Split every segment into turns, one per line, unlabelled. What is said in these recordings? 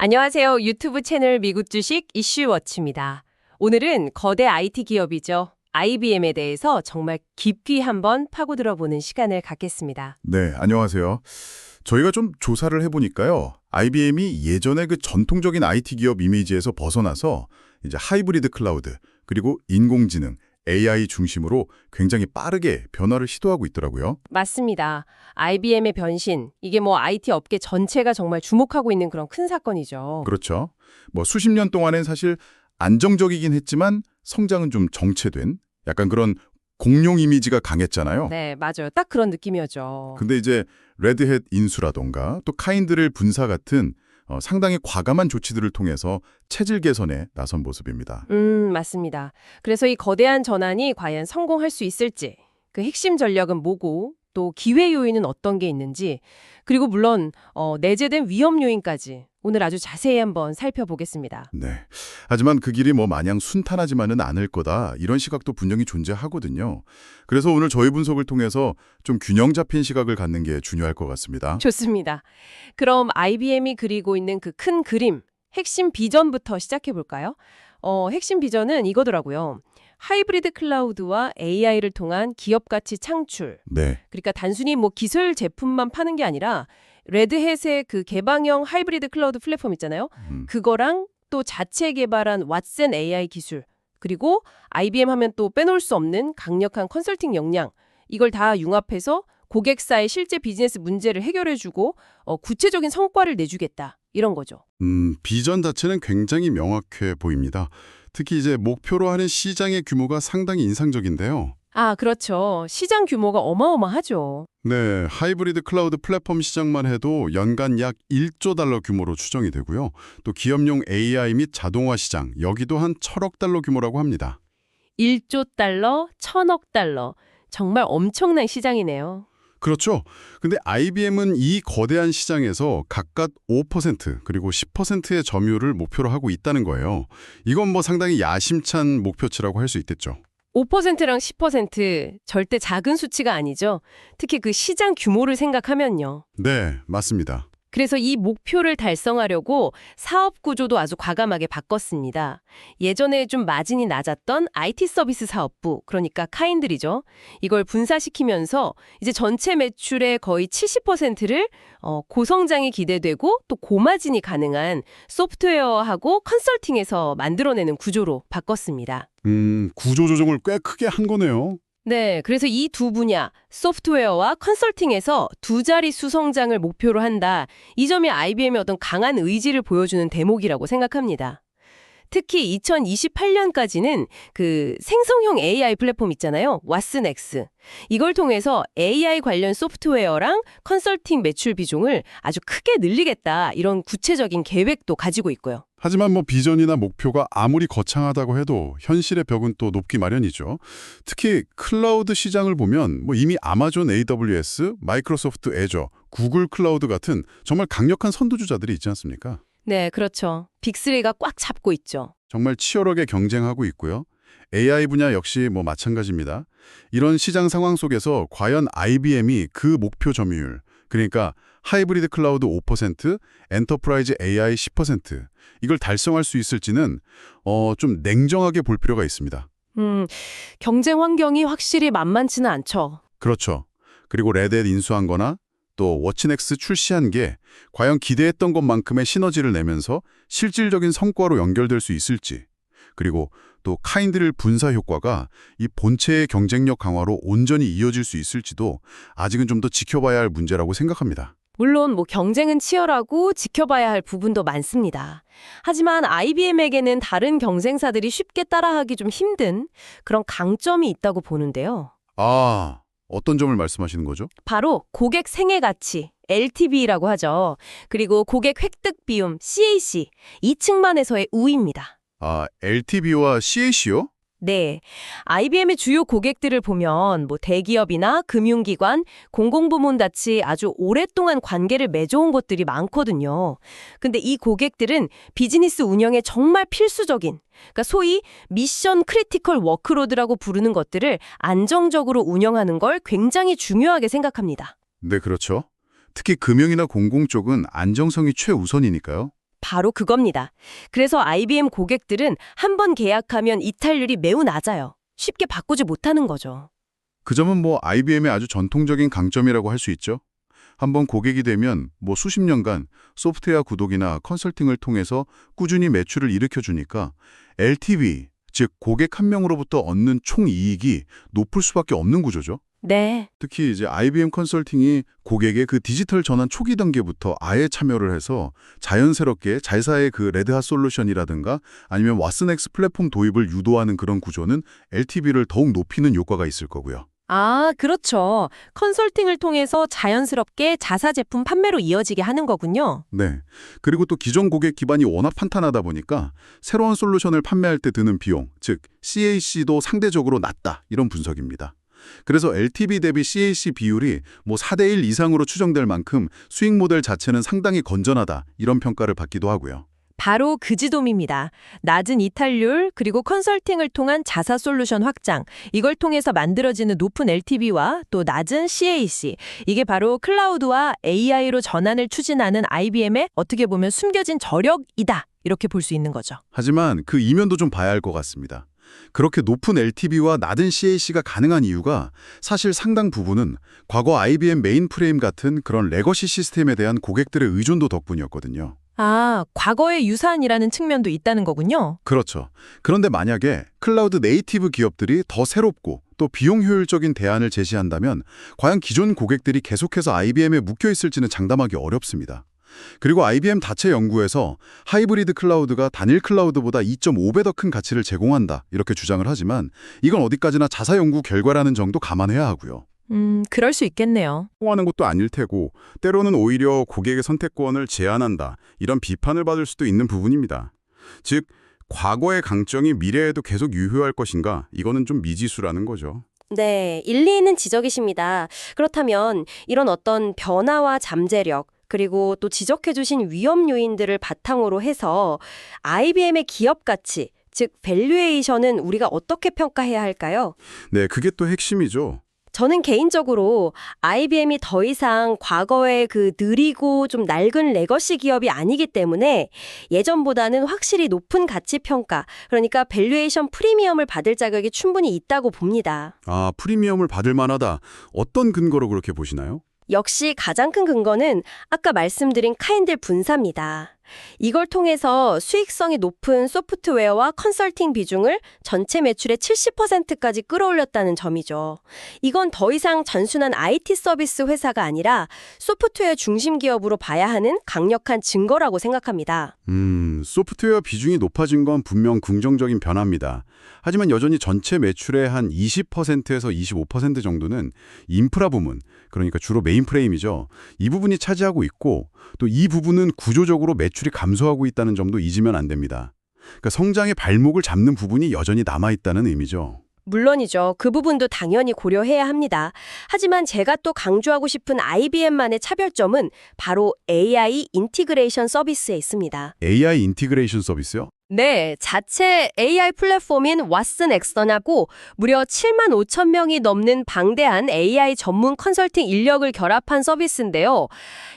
안녕하세요. 유튜브 채널 미국 주식 이슈워치입니다. 오늘은 거대 IT 기업이죠. IBM에 대해서 정말 깊이 한번 파고들어보는 시간을 갖겠습니다.
네, 안녕하세요. 저희가 좀 조사를 해보니까요. IBM이 예전에 그 전통적인 IT 기업 이미지에서 벗어나서 이제 하이브리드 클라우드, 그리고 인공지능, AI 중심으로 굉장히 빠르게 변화를 시도하고 있더라고요.
맞습니다. IBM의 변신, 이게 뭐 IT 업계 전체가 정말 주목하고 있는 그런 큰 사건이죠.
그렇죠. 뭐 수십 년 동안엔 사실 안정적이긴 했지만 성장은 좀 정체된 약간 그런 공룡 이미지가 강했잖아요.
네, 맞아요. 딱 그런 느낌이었죠.
근데 이제 레드햇 인수라던가 또 카인드렐 분사 같은 상당히 과감한 조치들을 통해서 체질 개선에 나선 모습입니다.
맞습니다. 그래서 이 거대한 전환이 과연 성공할 수 있을지, 그 핵심 전략은 뭐고, 또 기회 요인은 어떤 게 있는지, 그리고 물론 내재된 위험 요인까지 오늘 아주 자세히 한번 살펴보겠습니다.
네. 하지만 그 길이 뭐 마냥 순탄하지만은 않을 거다. 이런 시각도 분명히 존재하거든요. 그래서 오늘 저희 분석을 통해서 좀 균형 잡힌 시각을 갖는 게 중요할 것 같습니다.
좋습니다. 그럼 IBM이 그리고 있는 그 큰 그림, 핵심 비전부터 시작해 볼까요? 핵심 비전은 이거더라고요. 하이브리드 클라우드와 AI를 통한 기업 가치 창출.
네.
그러니까 단순히 뭐 기술 제품만 파는 게 아니라 레드햇의 그 개방형 하이브리드 클라우드 플랫폼 있잖아요. 그거랑 또 자체 개발한 왓슨 AI 기술, 그리고 IBM 하면 또 빼놓을 수 없는 강력한 컨설팅 역량, 이걸 다 융합해서 고객사의 실제 비즈니스 문제를 해결해주고 구체적인 성과를 내주겠다. 이런 거죠.
비전 자체는 굉장히 명확해 보입니다. 특히 이제 목표로 하는 시장의 규모가 상당히 인상적인데요.
아, 그렇죠. 시장 규모가 어마어마하죠.
네, 하이브리드 클라우드 플랫폼 시장만 해도 연간 약 1조 달러 규모로 추정이 되고요. 또 기업용 AI 및 자동화 시장, 여기도 한 1,000억 달러 규모라고 합니다.
1조 달러, 1,000억 달러. 정말 엄청난 시장이네요.
그렇죠. 근데 IBM은 이 거대한 시장에서 각각 5% 그리고 10%의 점유율을 목표로 하고 있다는 거예요. 이건 뭐 상당히 야심찬 목표치라고 할 수 있겠죠.
5%랑 10% 절대 작은 수치가 아니죠. 특히 그 시장 규모를 생각하면요.
네, 맞습니다.
그래서 이 목표를 달성하려고 사업 구조도 아주 과감하게 바꿨습니다. 예전에 좀 마진이 낮았던 IT 서비스 사업부, 그러니까 카인들이죠. 이걸 분사시키면서 이제 전체 매출의 거의 70%를 고성장이 기대되고 또 고마진이 가능한 소프트웨어하고 컨설팅에서 만들어내는 구조로 바꿨습니다.
구조 조정을 꽤 크게 한 거네요.
네, 그래서 이 두 분야, 소프트웨어와 컨설팅에서 두 자릿수 성장을 목표로 한다. 이 점이 IBM의 어떤 강한 의지를 보여주는 대목이라고 생각합니다. 특히 2028년까지는 그 생성형 AI 플랫폼 있잖아요. 왓슨X. 이걸 통해서 AI 관련 소프트웨어랑 컨설팅 매출 비중을 아주 크게 늘리겠다. 이런 구체적인 계획도 가지고 있고요.
하지만 뭐 비전이나 목표가 아무리 거창하다고 해도 현실의 벽은 또 높기 마련이죠. 특히 클라우드 시장을 보면 뭐 이미 아마존 AWS, 마이크로소프트 애저, 구글 클라우드 같은 정말 강력한 선두주자들이 있지 않습니까?
네, 그렇죠. 빅3가 꽉 잡고 있죠.
정말 치열하게 경쟁하고 있고요. AI 분야 역시 뭐 마찬가지입니다. 이런 시장 상황 속에서 과연 IBM이 그 목표 점유율, 그러니까 하이브리드 클라우드 5%, 엔터프라이즈 AI 10%, 이걸 달성할 수 있을지는 좀 냉정하게 볼 필요가 있습니다.
경쟁 환경이 확실히 만만치는 않죠.
그렇죠. 그리고 레드햇 인수한 거나 또 워치넥스 출시한 게 과연 기대했던 것만큼의 시너지를 내면서 실질적인 성과로 연결될 수 있을지, 그리고 또 카인드렐 분사 효과가 이 본체의 경쟁력 강화로 온전히 이어질 수 있을지도 아직은 좀 더 지켜봐야 할 문제라고 생각합니다.
물론 뭐 경쟁은 치열하고 지켜봐야 할 부분도 많습니다. 하지만 IBM에게는 다른 경쟁사들이 쉽게 따라하기 좀 힘든 그런 강점이 있다고 보는데요.
아, 어떤 점을 말씀하시는 거죠?
바로 고객 생애 가치, LTV라고 하죠. 그리고 고객 획득 비움, CAC, 이 측면에서의 우위입니다.
아, LTV와 CAC요?
네, IBM의 주요 고객들을 보면 뭐 대기업이나 금융기관, 공공부문같이 아주 오랫동안 관계를 맺어온 것들이 많거든요. 근데 이 고객들은 비즈니스 운영에 정말 필수적인, 그러니까 소위 미션 크리티컬 워크로드라고 부르는 것들을 안정적으로 운영하는 걸 굉장히 중요하게 생각합니다.
네, 그렇죠. 특히 금융이나 공공 쪽은 안정성이 최우선이니까요.
바로 그겁니다. 그래서 IBM 고객들은 한 번 계약하면 이탈률이 매우 낮아요. 쉽게 바꾸지 못하는 거죠.
그 점은 뭐 IBM의 아주 전통적인 강점이라고 할 수 있죠. 한번 고객이 되면 뭐 수십 년간 소프트웨어 구독이나 컨설팅을 통해서 꾸준히 매출을 일으켜주니까 LTV, 즉 고객 한 명으로부터 얻는 총이익이 높을 수밖에 없는 구조죠.
네.
특히 이제 IBM 컨설팅이 고객의 그 디지털 전환 초기 단계부터 아예 참여를 해서 자연스럽게 자사의 그 레드핫 솔루션이라든가 아니면 왓슨엑스 플랫폼 도입을 유도하는 그런 구조는 LTV를 더욱 높이는 효과가 있을 거고요.
아, 그렇죠. 컨설팅을 통해서 자연스럽게 자사 제품 판매로 이어지게 하는 거군요.
네. 그리고 또 기존 고객 기반이 워낙 탄탄하다 보니까 새로운 솔루션을 판매할 때 드는 비용, 즉 CAC도 상대적으로 낮다 이런 분석입니다. 그래서 LTV 대비 CAC 비율이 뭐 4대 1 이상으로 추정될 만큼 수익 모델 자체는 상당히 건전하다 이런 평가를 받기도 하고요.
바로 그 지점입니다. 낮은 이탈률 그리고 컨설팅을 통한 자사 솔루션 확장, 이걸 통해서 만들어지는 높은 LTV와 또 낮은 CAC, 이게 바로 클라우드와 AI로 전환을 추진하는 IBM의 어떻게 보면 숨겨진 저력이다 이렇게 볼 수 있는 거죠.
하지만 그 이면도 좀 봐야 할 것 같습니다. 그렇게 높은 LTV와 낮은 CAC가 가능한 이유가 사실 상당 부분은 과거 IBM 메인프레임 같은 그런 레거시 시스템에 대한 고객들의 의존도 덕분이었거든요.
아, 과거의 유산이라는 측면도 있다는 거군요.
그렇죠. 그런데 만약에 클라우드 네이티브 기업들이 더 새롭고 또 비용 효율적인 대안을 제시한다면 과연 기존 고객들이 계속해서 IBM에 묶여 있을지는 장담하기 어렵습니다. 그리고 IBM 자체 연구에서 하이브리드 클라우드가 단일 클라우드보다 2.5배 더 큰 가치를 제공한다 이렇게 주장을 하지만 이건 어디까지나 자사 연구 결과라는 점도 감안해야 하고요.
그럴 수 있겠네요.
하는 것도 아닐 테고 때로는 오히려 고객의 선택권을 제한한다 이런 비판을 받을 수도 있는 부분입니다. 즉 과거의 강점이 미래에도 계속 유효할 것인가 이거는 좀 미지수라는 거죠.
네, 일리 있는 지적이십니다. 그렇다면 이런 어떤 변화와 잠재력, 그리고 또 지적해주신 위험 요인들을 바탕으로 해서 IBM의 기업 가치, 즉 밸류에이션은 우리가 어떻게 평가해야 할까요?
네, 그게 또 핵심이죠.
저는 개인적으로 IBM이 더 이상 과거의 그 느리고 좀 낡은 레거시 기업이 아니기 때문에 예전보다는 확실히 높은 가치 평가, 그러니까 밸류에이션 프리미엄을 받을 자격이 충분히 있다고 봅니다.
아, 프리미엄을 받을 만하다. 어떤 근거로 그렇게 보시나요?
역시 가장 큰 근거는 아까 말씀드린 카인들 분사입니다. 이걸 통해서 수익성이 높은 소프트웨어와 컨설팅 비중을 전체 매출의 70%까지 끌어올렸다는 점이죠. 이건 더 이상 단순한 IT 서비스 회사가 아니라 소프트웨어 중심 기업으로 봐야 하는 강력한 증거라고 생각합니다.
소프트웨어 비중이 높아진 건 분명 긍정적인 변화입니다. 하지만 여전히 전체 매출의 한 20%에서 25% 정도는 인프라 부문, 그러니까 주로 메인프레임이죠. 이 부분이 차지하고 있고 또 이 부분은 구조적으로 매출이 감소하고 있다는 점도 잊으면 안 됩니다. 그러니까 성장의 발목을 잡는 부분이 여전히 남아있다는 의미죠.
물론이죠. 그 부분도 당연히 고려해야 합니다. 하지만 제가 또 강조하고 싶은 IBM만의 차별점은 바로 AI 인티그레이션 서비스에 있습니다.
AI 인티그레이션 서비스요?
네, 자체 AI 플랫폼인 왓슨엑스턴하고 무려 7만 5천 명이 넘는 방대한 AI 전문 컨설팅 인력을 결합한 서비스인데요.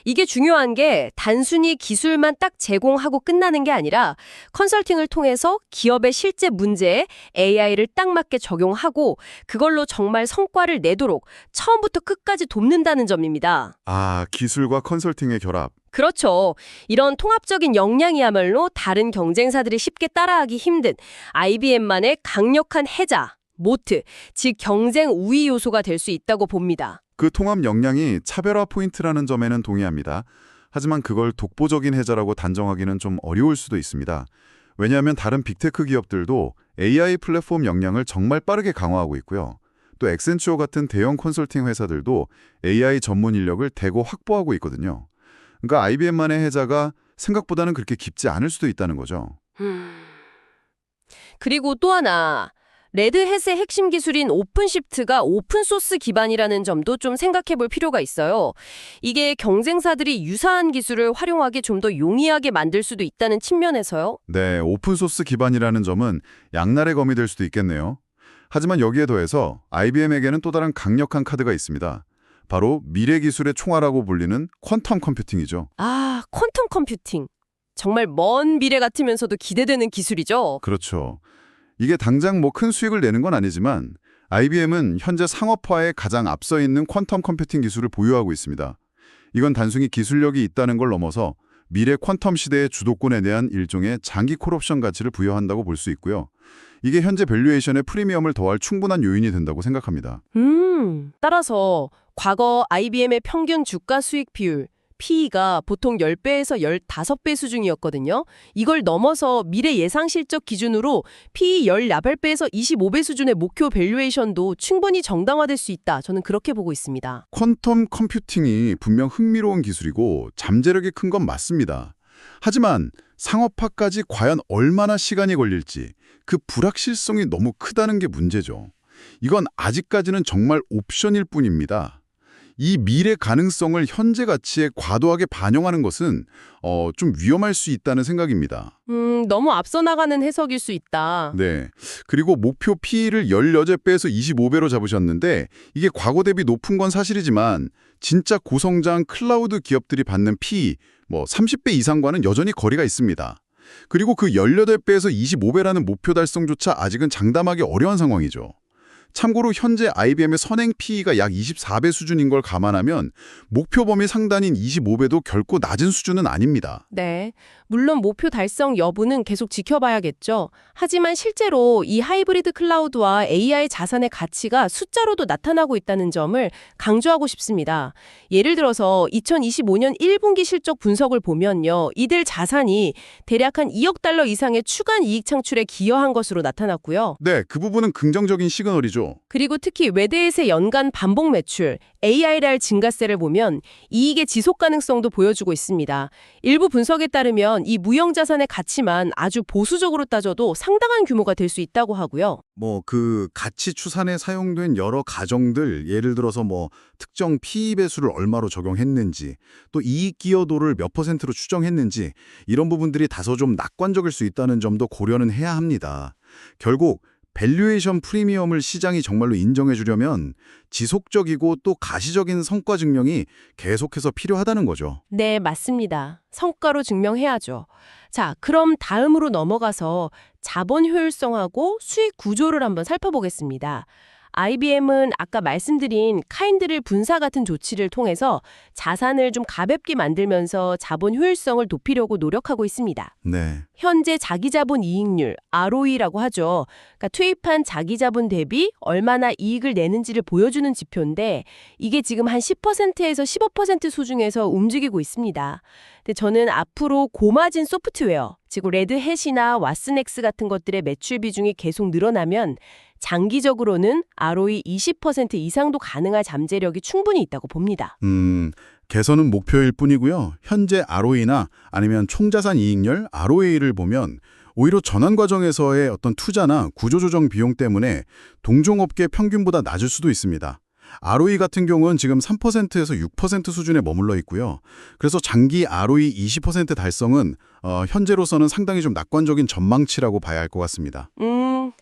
이게 중요한 게 단순히 기술만 딱 제공하고 끝나는 게 아니라 컨설팅을 통해서 기업의 실제 문제에 AI를 딱 맞게 적용하고 그걸로 정말 성과를 내도록 처음부터 끝까지 돕는다는 점입니다.
아, 기술과 컨설팅의 결합.
그렇죠. 이런 통합적인 역량이야말로 다른 경쟁사들이 쉽게 따라하기 힘든 IBM만의 강력한 해자, 모트, 즉 경쟁 우위 요소가 될 수 있다고 봅니다.
그 통합 역량이 차별화 포인트라는 점에는 동의합니다. 하지만 그걸 독보적인 해자라고 단정하기는 좀 어려울 수도 있습니다. 왜냐하면 다른 빅테크 기업들도 AI 플랫폼 역량을 정말 빠르게 강화하고 있고요. 또 엑센추어 같은 대형 컨설팅 회사들도 AI 전문 인력을 대거 확보하고 있거든요. 그러니까 IBM만의 해자가 생각보다는 그렇게 깊지 않을 수도 있다는 거죠.
그리고 또 하나, 레드햇의 핵심 기술인 오픈시프트가 오픈소스 기반이라는 점도 좀 생각해 볼 필요가 있어요. 이게 경쟁사들이 유사한 기술을 활용하기 좀 더 용이하게 만들 수도 있다는 측면에서요.
네, 오픈소스 기반이라는 점은 양날의 검이 될 수도 있겠네요. 하지만 여기에 더해서 IBM에게는 또 다른 강력한 카드가 있습니다. 바로 미래 기술의 총알이라고 불리는 퀀텀 컴퓨팅이죠.
아, 퀀텀 컴퓨팅.
정말 먼 미래 같으면서도 기대되는 기술이죠.
그렇죠. 이게 당장 뭐 큰 수익을 내는 건 아니지만 IBM은 현재 상업화에 가장 앞서 있는 퀀텀 컴퓨팅 기술을 보유하고 있습니다. 이건 단순히 기술력이 있다는 걸 넘어서 미래 퀀텀 시대의 주도권에 대한 일종의 장기 콜옵션 가치를 부여한다고 볼 수 있고요. 이게 현재 밸류에이션의 프리미엄을 더할 충분한 요인이 된다고 생각합니다.
따라서 과거 IBM의 평균 주가 수익 비율, PE가 보통 10배에서 15배 수준이었거든요. 이걸 넘어서 미래 예상 실적 기준으로 PE 18배에서 25배 수준의 목표 밸류에이션도 충분히 정당화될 수 있다. 저는 그렇게 보고 있습니다.
퀀텀 컴퓨팅이 분명 흥미로운 기술이고 잠재력이 큰 건 맞습니다. 하지만 상업화까지 과연 얼마나 시간이 걸릴지 그 불확실성이 너무 크다는 게 문제죠. 이건 아직까지는 정말 옵션일 뿐입니다. 이 미래 가능성을 현재 가치에 과도하게 반영하는 것은 좀 위험할 수 있다는 생각입니다.
너무 앞서 나가는 해석일 수 있다.
네. 그리고 목표 PE를 18배에서 25배로 잡으셨는데 이게 과거 대비 높은 건 사실이지만 진짜 고성장 클라우드 기업들이 받는 PE 30배 이상과는 여전히 거리가 있습니다. 그리고 그 18배에서 25배라는 목표 달성조차 아직은 장담하기 어려운 상황이죠. 참고로 현재 IBM의 선행 PE가 약 24배 수준인 걸 감안하면 목표 범위 상단인 25배도 결코 낮은 수준은 아닙니다.
네. 물론 목표 달성 여부는 계속 지켜봐야겠죠. 하지만 실제로 이 하이브리드 클라우드와 AI 자산의 가치가 숫자로도 나타나고 있다는 점을 강조하고 싶습니다. 예를 들어서 2025년 1분기 실적 분석을 보면요. 이들 자산이 대략 한 2억 달러 이상의 추가 이익 창출에 기여한 것으로 나타났고요.
네, 그 부분은 긍정적인 시그널이죠.
그리고 특히 외대에서의 연간 반복 매출, ARR 증가세를 보면 이익의 지속 가능성도 보여주고 있습니다. 일부 분석에 따르면 이 무형자산의 가치만 아주 보수적으로 따져도 상당한 규모가 될 수 있다고 하고요.
그 가치 추산에 사용된 여러 가정들, 예를 들어서 특정 PE 배수를 얼마로 적용했는지, 또 이익 기여도를 몇 %로 추정했는지 이런 부분들이 다소 좀 낙관적일 수 있다는 점도 고려는 해야 합니다. 결국 밸류에이션 프리미엄을 시장이 정말로 인정해 주려면 지속적이고 또 가시적인 성과 증명이 계속해서 필요하다는 거죠.
네, 맞습니다. 성과로 증명해야죠. 자, 그럼 다음으로 넘어가서 자본 효율성하고 수익 구조를 한번 살펴보겠습니다. IBM은 아까 말씀드린 카인드릴 분사 같은 조치를 통해서 자산을 좀 가볍게 만들면서 자본 효율성을 높이려고 노력하고 있습니다.
네.
현재 자기자본 이익률, ROE라고 하죠. 그러니까 투입한 자기자본 대비 얼마나 이익을 내는지를 보여주는 지표인데 이게 지금 한 10%에서 15% 수준에서 움직이고 있습니다. 근데 저는 앞으로 고마진 소프트웨어, 즉 레드햇이나 왓슨엑스 같은 것들의 매출 비중이 계속 늘어나면 장기적으로는 ROE 20% 이상도 가능할 잠재력이 충분히 있다고 봅니다.
개선은 목표일 뿐이고요. 현재 ROE나 아니면 총자산 이익률 ROA를 보면 오히려 전환 과정에서의 어떤 투자나 구조조정 비용 때문에 동종업계 평균보다 낮을 수도 있습니다. ROE 같은 경우는 지금 3%에서 6% 수준에 머물러 있고요. 그래서 장기 ROE 20% 달성은 현재로서는 상당히 좀 낙관적인 전망치라고 봐야 할 것 같습니다.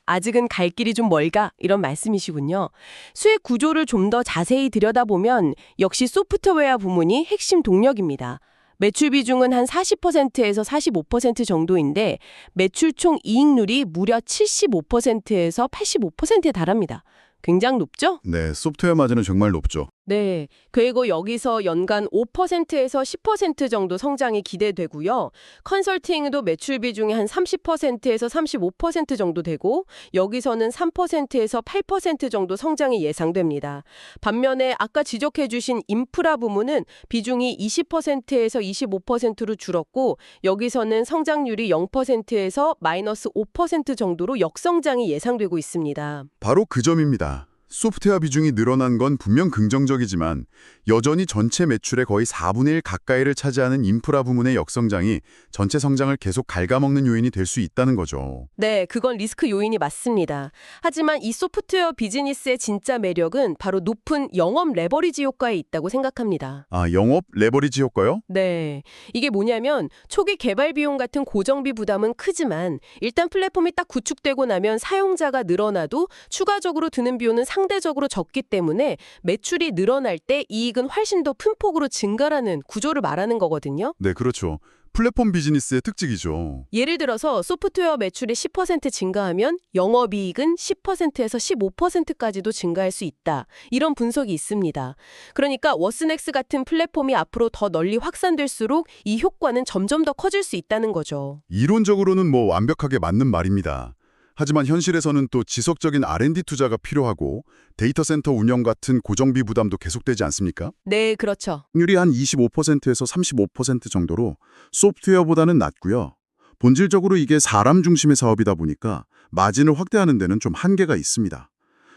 아직은 갈 길이 좀 멀다 이런 말씀이시군요. 수익 구조를 좀 더 자세히 들여다보면 역시 소프트웨어 부문이 핵심 동력입니다. 매출 비중은 한 40%에서 45% 정도인데 매출 총 이익률이 무려 75%에서 85%에 달합니다. 굉장히 높죠?
네, 소프트웨어 마진은 정말 높죠.
네, 그리고 여기서 연간 5%에서 10% 정도 성장이 기대되고요. 컨설팅도 매출 비중이 한 30%에서 35% 정도 되고 여기서는 3%에서 8% 정도 성장이 예상됩니다. 반면에 아까 지적해 주신 인프라 부문은 비중이 20%에서 25%로 줄었고 여기서는 성장률이 0%에서 마이너스 5% 정도로 역성장이 예상되고 있습니다.
바로 그 점입니다. 소프트웨어 비중이 늘어난 건 분명 긍정적이지만 여전히 전체 매출의 거의 4분의 1 가까이를 차지하는 인프라 부문의 역성장이 전체 성장을 계속 갉아먹는 요인이 될 수 있다는 거죠.
네, 그건 리스크 요인이 맞습니다. 하지만 이 소프트웨어 비즈니스의 진짜 매력은 바로 높은 영업 레버리지 효과에 있다고 생각합니다.
아, 영업 레버리지 효과요?
네, 이게 뭐냐면 초기 개발 비용 같은 고정비 부담은 크지만 일단 플랫폼이 딱 구축되고 나면 사용자가 늘어나도 추가적으로 드는 비용은 상대적으로 적기 때문에 매출이 늘어날 때 이익은 훨씬 더 큰 폭으로 증가라는 구조를 말하는 거거든요.
네, 그렇죠. 플랫폼 비즈니스의 특징이죠.
예를 들어서 소프트웨어 매출이 10% 증가하면 영업이익은 10%에서 15%까지도 증가할 수 있다. 이런 분석이 있습니다. 그러니까 워스넥스 같은 플랫폼이 앞으로 더 널리 확산될수록 이 효과는 점점 더 커질 수 있다는 거죠.
이론적으로는 뭐 완벽하게 맞는 말입니다. 하지만 현실에서는 또 지속적인 R&D 투자가 필요하고 데이터 센터 운영 같은 고정비 부담도 계속되지 않습니까?
네, 그렇죠.
확률이 한 25%에서 35% 정도로 소프트웨어보다는 낮고요. 본질적으로 이게 사람 중심의 사업이다 보니까 마진을 확대하는 데는 좀 한계가 있습니다.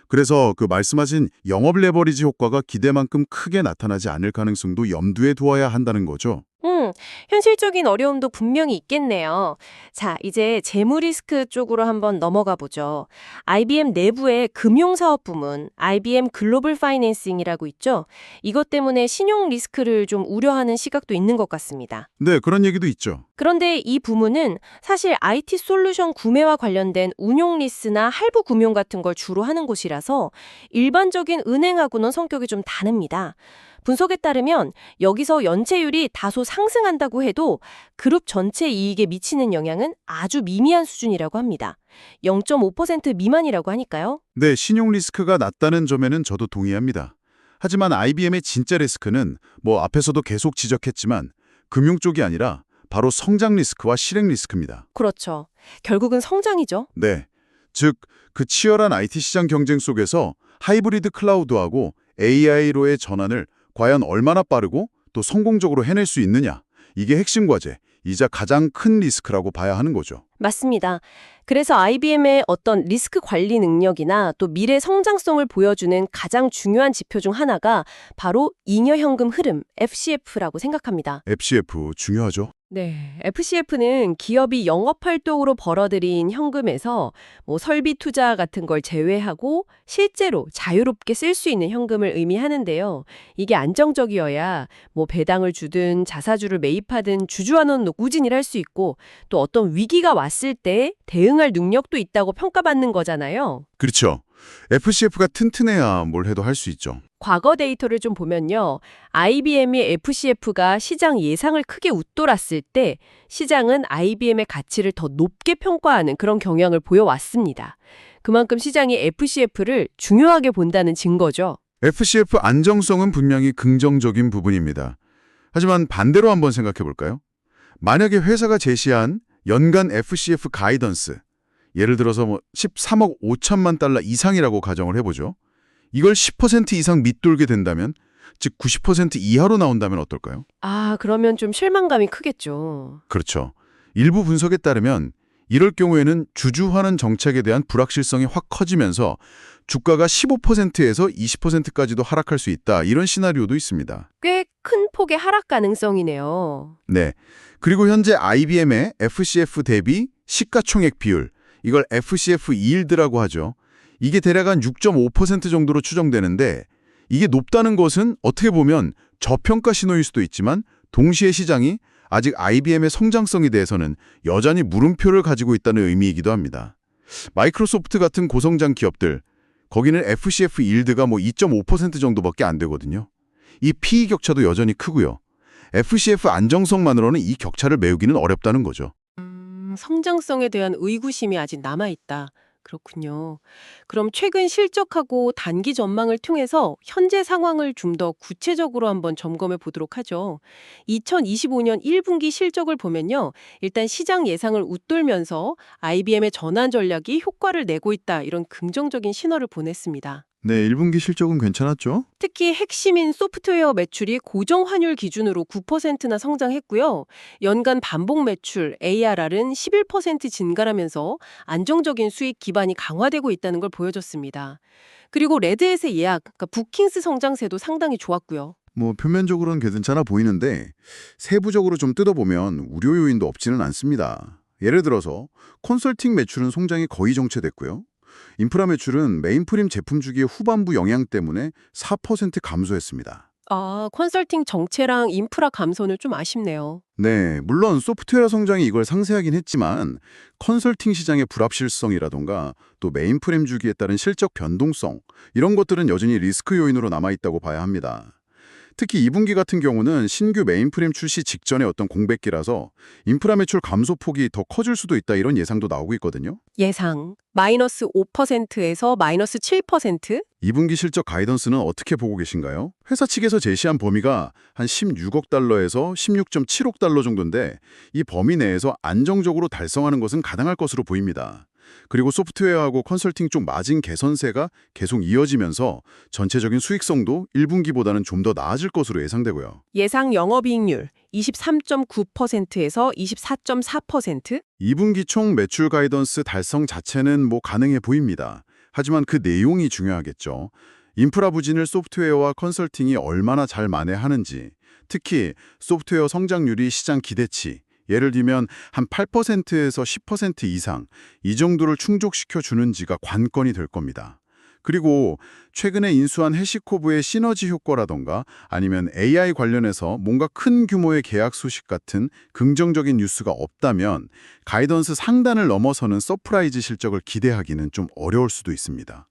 그래서 그 말씀하신 영업 레버리지 효과가 기대만큼 크게 나타나지 않을 가능성도 염두에 두어야 한다는 거죠.
현실적인 어려움도 분명히 있겠네요. 자, 이제 재무 리스크 쪽으로 한번 넘어가 보죠. IBM 내부의 금융사업 부문, IBM 글로벌 파이낸싱이라고 있죠. 이것 때문에 신용 리스크를 좀 우려하는 시각도 있는 것 같습니다.
네, 그런 얘기도 있죠.
그런데 이 부문은 사실 IT 솔루션 구매와 관련된 운용 리스나 할부 금융 같은 걸 주로 하는 곳이라서 일반적인 은행하고는 성격이 좀 다릅니다. 분석에 따르면 여기서 연체율이 다소 상승한다고 해도 그룹 전체 이익에 미치는 영향은 아주 미미한 수준이라고 합니다. 0.5% 미만이라고 하니까요.
네, 신용 리스크가 낮다는 점에는 저도 동의합니다. 하지만 IBM의 진짜 리스크는 뭐 앞에서도 계속 지적했지만 금융 쪽이 아니라 바로 성장 리스크와 실행 리스크입니다.
그렇죠. 결국은 성장이죠.
네, 즉 그 치열한 IT 시장 경쟁 속에서 하이브리드 클라우드하고 AI로의 전환을 과연 얼마나 빠르고 또 성공적으로 해낼 수 있느냐, 이게 핵심 과제이자 가장 큰 리스크라고 봐야 하는 거죠.
맞습니다. 그래서 IBM의 어떤 리스크 관리 능력이나 또 미래 성장성을 보여주는 가장 중요한 지표 중 하나가 바로 잉여 현금 흐름, FCF라고 생각합니다.
FCF 중요하죠.
네, FCF는 기업이 영업활동으로 벌어들인 현금에서 뭐 설비 투자 같은 걸 제외하고 실제로 자유롭게 쓸 수 있는 현금을 의미하는데요. 이게 안정적이어야 뭐 배당을 주든 자사주를 매입하든 주주환원 우진을 할 수 있고 또 어떤 위기가 왔을 때 대응할 능력도 있다고 평가받는 거잖아요.
그렇죠. FCF가 튼튼해야 뭘 해도 할 수 있죠.
과거 데이터를 좀 보면요. IBM이 FCF가 시장 예상을 크게 웃돌았을 때 시장은 IBM의 가치를 더 높게 평가하는 그런 경향을 보여왔습니다. 그만큼 시장이 FCF를 중요하게 본다는 증거죠.
FCF 안정성은 분명히 긍정적인 부분입니다. 하지만 반대로 한번 생각해 볼까요? 만약에 회사가 제시한 연간 FCF 가이던스, 예를 들어서 뭐 13억 5천만 달러 이상이라고 가정을 해보죠. 이걸 10% 이상 밑돌게 된다면, 즉 90% 이하로 나온다면 어떨까요?
아, 그러면 좀 실망감이 크겠죠.
그렇죠. 일부 분석에 따르면 이럴 경우에는 주주환원 정책에 대한 불확실성이 확 커지면서 주가가 15%에서 20%까지도 하락할 수 있다. 이런 시나리오도 있습니다.
꽤 큰 폭의 하락 가능성이네요.
네. 그리고 현재 IBM의 FCF 대비 시가총액 비율, 이걸 FCF yield라고 하죠. 이게 대략 한 6.5% 정도로 추정되는데 이게 높다는 것은 어떻게 보면 저평가 신호일 수도 있지만 동시에 시장이 아직 IBM의 성장성에 대해서는 여전히 물음표를 가지고 있다는 의미이기도 합니다. 마이크로소프트 같은 고성장 기업들, 거기는 FCF yield가 뭐 2.5% 정도밖에 안 되거든요. 이 PE 격차도 여전히 크고요. FCF 안정성만으로는 이 격차를 메우기는 어렵다는 거죠.
성장성에 대한 의구심이 아직 남아있다. 그렇군요. 그럼 최근 실적하고 단기 전망을 통해서 현재 상황을 좀 더 구체적으로 한번 점검해 보도록 하죠. 2025년 1분기 실적을 보면요. 일단 시장 예상을 웃돌면서 IBM의 전환 전략이 효과를 내고 있다. 이런 긍정적인 신호를 보냈습니다.
네, 1분기 실적은 괜찮았죠?
특히 핵심인 소프트웨어 매출이 고정 환율 기준으로 9%나 성장했고요. 연간 반복 매출 ARR은 11% 증가하면서 안정적인 수익 기반이 강화되고 있다는 걸 보여줬습니다. 그리고 레드햇의 예약, 그러니까 부킹스 성장세도 상당히 좋았고요.
뭐 표면적으로는 괜찮아 보이는데 세부적으로 좀 뜯어보면 우려 요인도 없지는 않습니다. 예를 들어서 컨설팅 매출은 성장이 거의 정체됐고요. 인프라 매출은 메인프림 제품 주기의 후반부 영향 때문에 4% 감소했습니다.
아, 컨설팅 정체랑 인프라 감소는 좀 아쉽네요.
네, 물론 소프트웨어 성장이 이걸 상쇄하긴 했지만 컨설팅 시장의 불확실성이라던가 또 메인프림 주기에 따른 실적 변동성, 이런 것들은 여전히 리스크 요인으로 남아있다고 봐야 합니다. 특히 2분기 같은 경우는 신규 메인프레임 출시 직전의 어떤 공백기라서 인프라 매출 감소 폭이 더 커질 수도 있다 이런 예상도 나오고 있거든요.
예상 마이너스 5%에서 마이너스 7%?
2분기 실적 가이던스는 어떻게 보고 계신가요? 회사 측에서 제시한 범위가 한 16억 달러에서 16.7억 달러 정도인데 이 범위 내에서 안정적으로 달성하는 것은 가능할 것으로 보입니다. 그리고 소프트웨어하고 컨설팅 쪽 마진 개선세가 계속 이어지면서 전체적인 수익성도 1분기보다는 좀 더 나아질 것으로 예상되고요.
예상 영업이익률 23.9%에서 24.4%?
2분기 총 매출 가이던스 달성 자체는 뭐 가능해 보입니다. 하지만 그 내용이 중요하겠죠. 인프라 부진을 소프트웨어와 컨설팅이 얼마나 잘 만회하는지, 특히 소프트웨어 성장률이 시장 기대치, 예를 들면 한 8%에서 10% 이상 이 정도를 충족시켜 주는지가 관건이 될 겁니다. 그리고 최근에 인수한 해시코브의 시너지 효과라던가 아니면 AI 관련해서 뭔가 큰 규모의 계약 소식 같은 긍정적인 뉴스가 없다면 가이던스 상단을 넘어서는 서프라이즈 실적을 기대하기는 좀 어려울 수도 있습니다.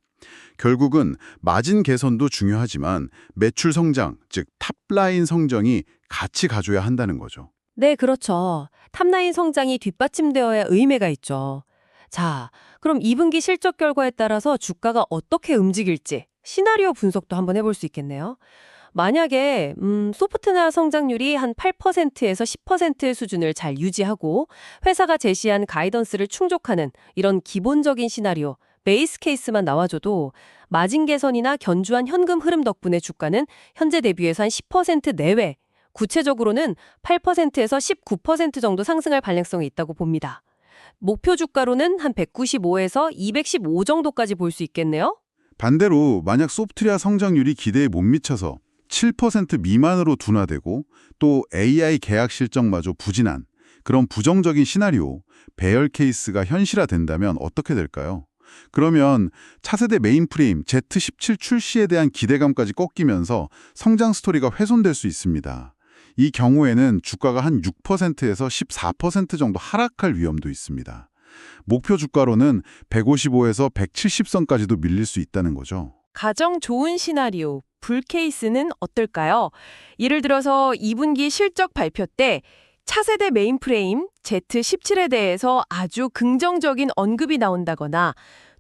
결국은 마진 개선도 중요하지만 매출 성장, 즉 탑라인 성장이 같이 가줘야 한다는 거죠.
네, 그렇죠. 탑라인 성장이 뒷받침되어야 의미가 있죠. 자, 그럼 2분기 실적 결과에 따라서 주가가 어떻게 움직일지 시나리오 분석도 한번 해볼 수 있겠네요. 만약에 소프트웨어 성장률이 한 8%에서 10% 수준을 잘 유지하고 회사가 제시한 가이던스를 충족하는 이런 기본적인 시나리오, 베이스 케이스만 나와줘도 마진 개선이나 견주한 현금 흐름 덕분에 주가는 현재 대비해서 한 10% 내외, 구체적으로는 8%에서 19% 정도 상승할 발행성이 있다고 봅니다. 목표 주가로는 한 195에서 215 정도까지 볼 수 있겠네요.
반대로 만약 소프트웨어 성장률이 기대에 못 미쳐서 7% 미만으로 둔화되고 또 AI 계약 실적마저 부진한 그런 부정적인 시나리오, 배열 케이스가 현실화된다면 어떻게 될까요? 그러면 차세대 메인프레임 Z17 출시에 대한 기대감까지 꺾이면서 성장 스토리가 훼손될 수 있습니다. 이 경우에는 주가가 한 6%에서 14% 정도 하락할 위험도 있습니다. 목표 주가로는 155에서 170선까지도 밀릴 수 있다는 거죠.
가장 좋은 시나리오, 불 케이스는 어떨까요? 예를 들어서 2분기 실적 발표 때 차세대 메인프레임 Z17에 대해서 아주 긍정적인 언급이 나온다거나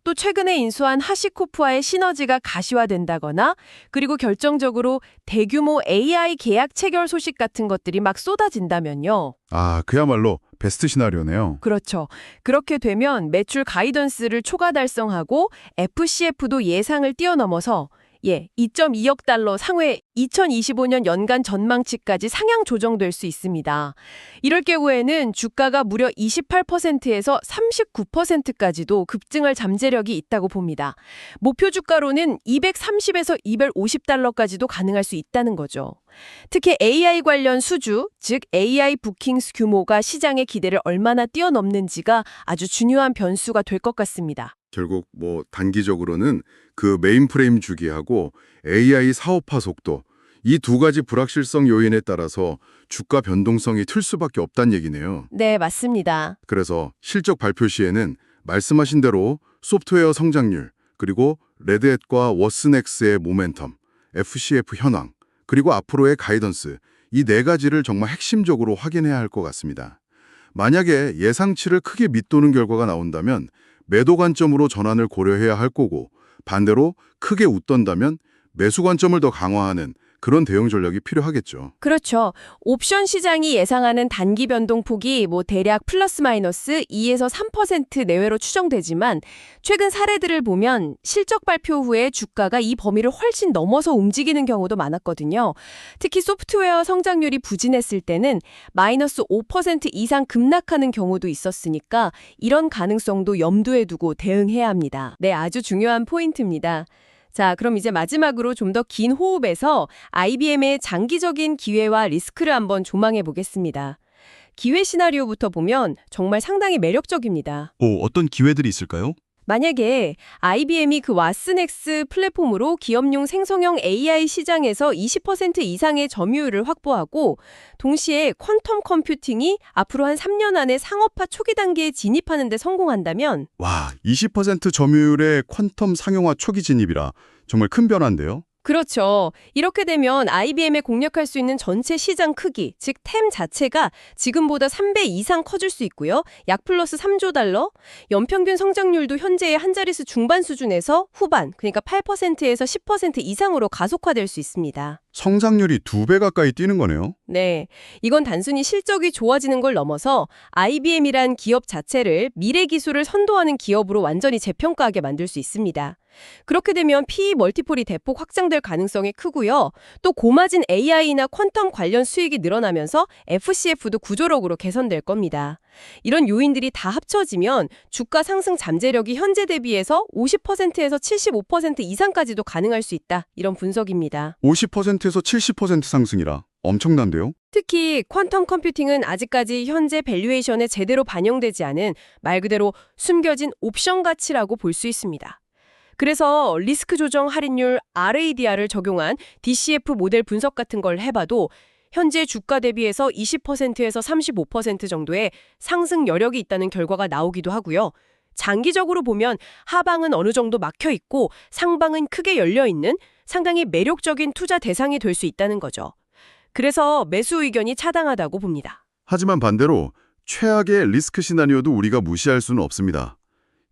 또 최근에 인수한 하시코프와의 시너지가 가시화된다거나 그리고 결정적으로 대규모 AI 계약 체결 소식 같은 것들이 막 쏟아진다면요.
아, 그야말로 베스트 시나리오네요.
그렇죠. 그렇게 되면 매출 가이던스를 초과 달성하고 FCF도 예상을 뛰어넘어서 2.2억 달러 상회 2025년 연간 전망치까지 상향 조정될 수 있습니다. 이럴 경우에는 주가가 무려 28%에서 39%까지도 급증할 잠재력이 있다고 봅니다. 목표 주가로는 230에서 250달러까지도 가능할 수 있다는 거죠. 특히 AI 관련 수주, 즉 AI 부킹스 규모가 시장의 기대를 얼마나 뛰어넘는지가 아주 중요한 변수가 될 것 같습니다.
결국 뭐 단기적으로는 그 메인프레임 주기하고 AI 사업화 속도 이 두 가지 불확실성 요인에 따라서 주가 변동성이 틀 수밖에 없다는 얘기네요.
네, 맞습니다.
그래서 실적 발표 시에는 말씀하신 대로 소프트웨어 성장률, 그리고 레드햇과 워슨엑스의 모멘텀, FCF 현황, 그리고 앞으로의 가이던스 이 네 가지를 정말 핵심적으로 확인해야 할 것 같습니다. 만약에 예상치를 크게 밑도는 결과가 나온다면 매도 관점으로 전환을 고려해야 할 거고 반대로 크게 웃돈다면 매수 관점을 더 강화하는 그런 대응 전략이 필요하겠죠.
그렇죠. 옵션 시장이 예상하는 단기 변동폭이 대략 플러스 마이너스 2에서 3% 내외로 추정되지만 최근 사례들을 보면 실적 발표 후에 주가가 이 범위를 훨씬 넘어서 움직이는 경우도 많았거든요. 특히 소프트웨어 성장률이 부진했을 때는 마이너스 5% 이상 급락하는 경우도 있었으니까 이런 가능성도 염두에 두고 대응해야 합니다. 네, 아주 중요한 포인트입니다. 자, 그럼 이제 마지막으로 좀 더 긴 호흡에서 IBM의 장기적인 기회와 리스크를 한번 조망해 보겠습니다. 기회 시나리오부터 보면 정말 상당히 매력적입니다.
어떤 기회들이 있을까요?
만약에 IBM이 그 왓슨엑스 플랫폼으로 기업용 생성형 AI 시장에서 20% 이상의 점유율을 확보하고 동시에 퀀텀 컴퓨팅이 앞으로 한 3년 안에 상업화 초기 단계에 진입하는 데 성공한다면
와, 20% 점유율의 퀀텀 상용화 초기 진입이라 정말 큰 변화인데요.
그렇죠. 이렇게 되면 IBM에 공략할 수 있는 전체 시장 크기, 즉 템 자체가 지금보다 3배 이상 커질 수 있고요. 약 플러스 3조 달러, 연평균 성장률도 현재의 한 자릿수 중반 수준에서 후반, 그러니까 8%에서 10% 이상으로 가속화될 수 있습니다.
성장률이 2배 가까이 뛰는 거네요.
네, 이건 단순히 실적이 좋아지는 걸 넘어서 IBM이란 기업 자체를 미래 기술을 선도하는 기업으로 완전히 재평가하게 만들 수 있습니다. 그렇게 되면 PE 멀티플이 대폭 확장될 가능성이 크고요. 또 고마진 AI나 퀀텀 관련 수익이 늘어나면서 FCF도 구조력으로 개선될 겁니다. 이런 요인들이 다 합쳐지면 주가 상승 잠재력이 현재 대비해서 50%에서 75% 이상까지도 가능할 수 있다. 이런 분석입니다.
50%에서 70% 상승이라 엄청난데요?
특히 퀀텀 컴퓨팅은 아직까지 현재 밸류에이션에 제대로 반영되지 않은 말 그대로 숨겨진 옵션 가치라고 볼 수 있습니다. 그래서 리스크 조정 할인율 RADR을 적용한 DCF 모델 분석 같은 걸 해봐도 현재 주가 대비해서 20%에서 35% 정도의 상승 여력이 있다는 결과가 나오기도 하고요. 장기적으로 보면 하방은 어느 정도 막혀 있고 상방은 크게 열려 있는 상당히 매력적인 투자 대상이 될 수 있다는 거죠. 그래서 매수 의견이 차당하다고 봅니다.
하지만 반대로 최악의 리스크 시나리오도 우리가 무시할 수는 없습니다.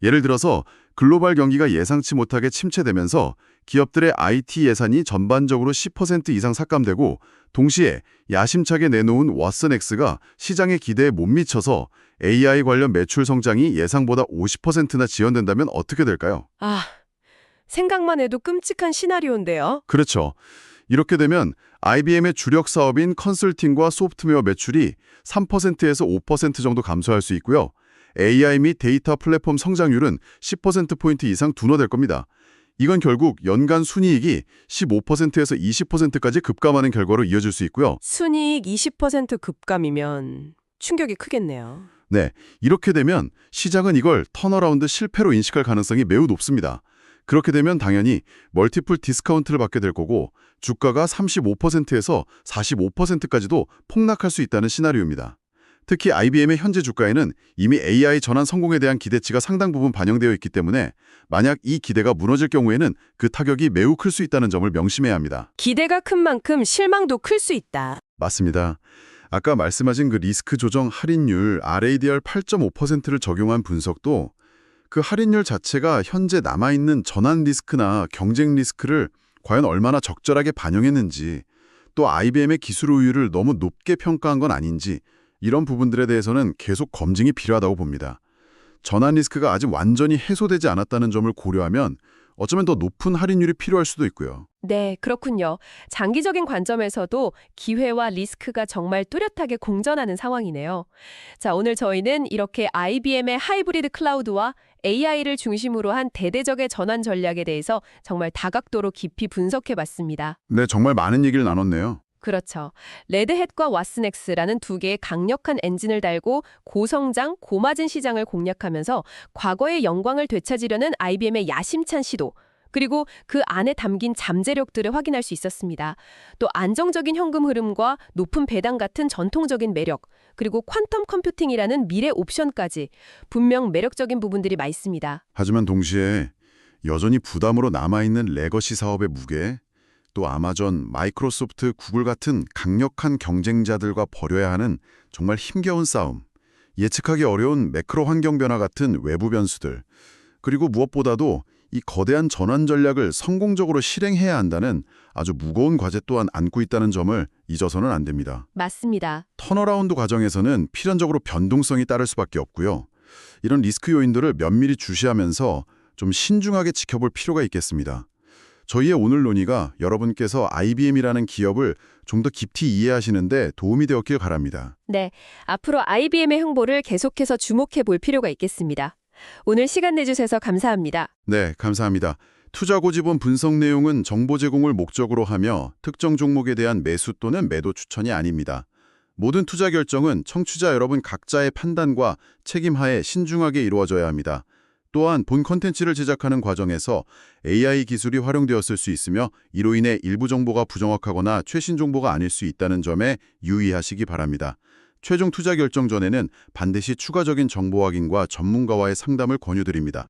예를 들어서 글로벌 경기가 예상치 못하게 침체되면서 기업들의 IT 예산이 전반적으로 10% 이상 삭감되고 동시에 야심차게 내놓은 왓슨X가 시장의 기대에 못 미쳐서 AI 관련 매출 성장이 예상보다 50%나 지연된다면 어떻게 될까요?
생각만 해도 끔찍한 시나리오인데요.
그렇죠. 이렇게 되면 IBM의 주력 사업인 컨설팅과 소프트웨어 매출이 3%에서 5% 정도 감소할 수 있고요. AI 및 데이터 플랫폼 성장률은 10%포인트 이상 둔화될 겁니다. 이건 결국 연간 순이익이 15%에서 20%까지 급감하는 결과로 이어질 수 있고요.
순이익 20% 급감이면 충격이 크겠네요.
네, 이렇게 되면 시장은 이걸 턴어라운드 실패로 인식할 가능성이 매우 높습니다. 그렇게 되면 당연히 멀티플 디스카운트를 받게 될 거고 주가가 35%에서 45%까지도 폭락할 수 있다는 시나리오입니다. 특히 IBM의 현재 주가에는 이미 AI 전환 성공에 대한 기대치가 상당 부분 반영되어 있기 때문에 만약 이 기대가 무너질 경우에는 그 타격이 매우 클 수 있다는 점을 명심해야 합니다.
기대가 큰 만큼 실망도 클 수 있다.
맞습니다. 아까 말씀하신 그 리스크 조정 할인율 RADR 8.5%를 적용한 분석도 그 할인율 자체가 현재 남아있는 전환 리스크나 경쟁 리스크를 과연 얼마나 적절하게 반영했는지 또 IBM의 기술 우위를 너무 높게 평가한 건 아닌지 이런 부분들에 대해서는 계속 검증이 필요하다고 봅니다. 전환 리스크가 아직 완전히 해소되지 않았다는 점을 고려하면 어쩌면 더 높은 할인율이 필요할 수도 있고요.
네, 그렇군요. 장기적인 관점에서도 기회와 리스크가 정말 뚜렷하게 공존하는 상황이네요. 자, 오늘 저희는 이렇게 IBM의 하이브리드 클라우드와 AI를 중심으로 한 대대적의 전환 전략에 대해서 정말 다각도로 깊이 분석해봤습니다.
네, 정말 많은 얘기를 나눴네요.
그렇죠. 레드햇과 왓슨X라는 두 개의 강력한 엔진을 달고 고성장, 고마진 시장을 공략하면서 과거의 영광을 되찾으려는 IBM의 야심찬 시도, 그리고 그 안에 담긴 잠재력들을 확인할 수 있었습니다. 또 안정적인 현금 흐름과 높은 배당 같은 전통적인 매력, 그리고 퀀텀 컴퓨팅이라는 미래 옵션까지 분명 매력적인 부분들이 많습니다.
하지만 동시에 여전히 부담으로 남아있는 레거시 사업의 무게, 또 아마존, 마이크로소프트, 구글 같은 강력한 경쟁자들과 벌여야 하는 정말 힘겨운 싸움, 예측하기 어려운 매크로 환경 변화 같은 외부 변수들, 그리고 무엇보다도 이 거대한 전환 전략을 성공적으로 실행해야 한다는 아주 무거운 과제 또한 안고 있다는 점을 잊어서는 안 됩니다.
맞습니다.
턴어라운드 과정에서는 필연적으로 변동성이 따를 수밖에 없고요. 이런 리스크 요인들을 면밀히 주시하면서 좀 신중하게 지켜볼 필요가 있겠습니다. 저희의 오늘 논의가 여러분께서 IBM이라는 기업을 좀 더 깊이 이해하시는데 도움이 되었길 바랍니다.
네, 앞으로 IBM의 행보를 계속해서 주목해 볼 필요가 있겠습니다. 오늘 시간 내주셔서 감사합니다.
네, 감사합니다. 투자 고지본 분석 내용은 정보 제공을 목적으로 하며 특정 종목에 대한 매수 또는 매도 추천이 아닙니다. 모든 투자 결정은 청취자 여러분 각자의 판단과 책임하에 신중하게 이루어져야 합니다. 또한 본 콘텐츠를 제작하는 과정에서 AI 기술이 활용되었을 수 있으며 이로 인해 일부 정보가 부정확하거나 최신 정보가 아닐 수 있다는 점에 유의하시기 바랍니다. 최종 투자 결정 전에는 반드시 추가적인 정보 확인과 전문가와의 상담을 권유드립니다.